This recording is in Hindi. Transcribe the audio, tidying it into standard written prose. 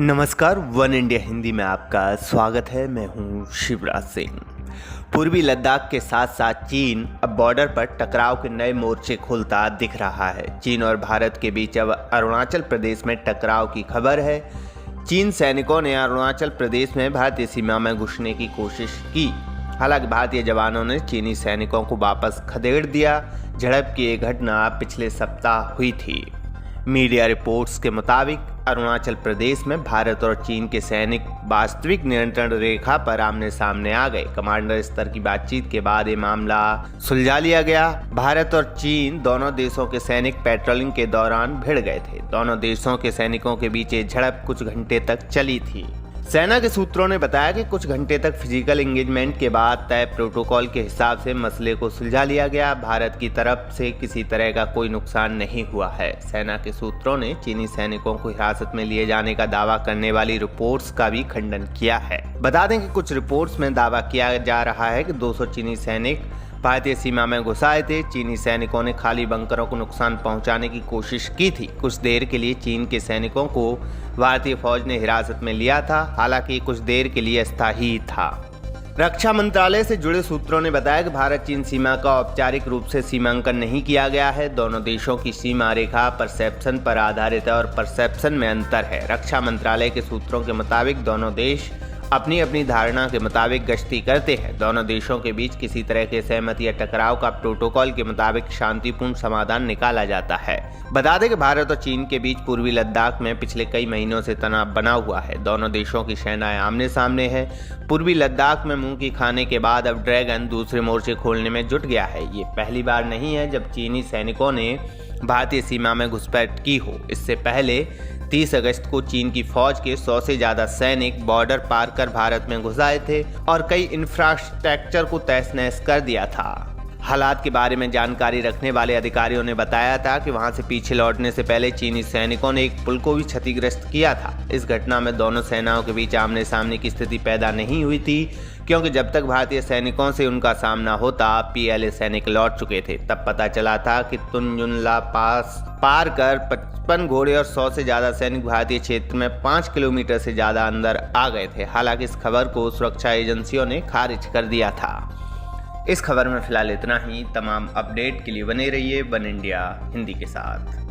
नमस्कार, वन इंडिया हिंदी में आपका स्वागत है। मैं हूं शिवराज सिंह। पूर्वी लद्दाख के साथ साथ चीन अब बॉर्डर पर टकराव के नए मोर्चे खोलता दिख रहा है। चीन और भारत के बीच अब अरुणाचल प्रदेश में टकराव की खबर है। चीन सैनिकों ने अरुणाचल प्रदेश में भारतीय सीमा में घुसने की कोशिश की। हालांकि भारतीय जवानों ने चीनी सैनिकों को वापस खदेड़ दिया। झड़प की एक घटना पिछले सप्ताह हुई थी। मीडिया रिपोर्ट्स के मुताबिक अरुणाचल प्रदेश में भारत और चीन के सैनिक वास्तविक नियंत्रण रेखा पर आमने सामने आ गए। कमांडर स्तर की बातचीत के बाद ये मामला सुलझा लिया गया। भारत और चीन दोनों देशों के सैनिक पेट्रोलिंग के दौरान भिड़ गए थे। दोनों देशों के सैनिकों के बीच ये झड़प कुछ घंटे तक चली थी। सेना के सूत्रों ने बताया कि कुछ घंटे तक फिजिकल एंगेजमेंट के बाद तय प्रोटोकॉल के हिसाब से मसले को सुलझा लिया गया। भारत की तरफ से किसी तरह का कोई नुकसान नहीं हुआ है। सेना के सूत्रों ने चीनी सैनिकों को हिरासत में लिए जाने का दावा करने वाली रिपोर्ट्स का भी खंडन किया है। बता दें कि कुछ रिपोर्ट्स में दावा किया जा रहा है कि 200 चीनी सैनिक भारतीय सीमा में घुस आए थे। चीनी सैनिकों ने खाली बंकरों को नुकसान पहुंचाने की कोशिश की थी। कुछ देर के लिए चीन के सैनिकों को भारतीय फौज ने हिरासत में लिया था। हालांकि कुछ देर के लिए अस्थायी था। रक्षा मंत्रालय से जुड़े सूत्रों ने बताया कि भारत चीन सीमा का औपचारिक रूप से सीमांकन नहीं किया गया है। दोनों देशों की सीमा रेखा परसेप्शन पर आधारित है और परसेप्शन में अंतर है। रक्षा मंत्रालय के सूत्रों के मुताबिक दोनों देश अपनी अपनी धारणा के मुताबिक गश्ती करते हैं। दोनों देशों के बीच किसी तरह के सहमति या टकराव का प्रोटोकॉल के मुताबिक शांतिपूर्ण समाधान निकाला जाता है। बता दें कि भारत और चीन के बीच पूर्वी लद्दाख में पिछले कई महीनों से तनाव बना हुआ है। दोनों देशों की सेनाएं आमने सामने है। पूर्वी लद्दाख में मुंह की खाने के बाद अब ड्रैगन दूसरे मोर्चे खोलने में जुट गया है। ये पहली बार नहीं है जब चीनी सैनिकों ने भारतीय सीमा में घुसपैठ की हो। इससे पहले 30 अगस्त को चीन की फौज के 100 से ज्यादा सैनिक बॉर्डर पार कर भारत में घुस आए थे और कई इंफ्रास्ट्रक्चर को तहस नहस कर दिया था। हालात के बारे में जानकारी रखने वाले अधिकारियों ने बताया था कि वहां से पीछे लौटने से पहले चीनी सैनिकों ने एक पुल को भी क्षतिग्रस्त किया था। इस घटना में दोनों सेनाओं के बीच आमने सामने की स्थिति पैदा नहीं हुई थी, क्योंकि जब तक भारतीय सैनिकों से उनका सामना होता पीएलए सैनिक लौट चुके थे। तब पता चला था कि तुनजुनला पास पार कर 55 घोड़े और 100 से ज्यादा सैनिक भारतीय क्षेत्र में 5 किलोमीटर से ज्यादा अंदर आ गए थे। हालांकि इस खबर को सुरक्षा एजेंसियों ने खारिज कर दिया था। इस खबर में फिलहाल इतना ही। तमाम अपडेट के लिए बने रहिए वन इंडिया हिंदी के साथ।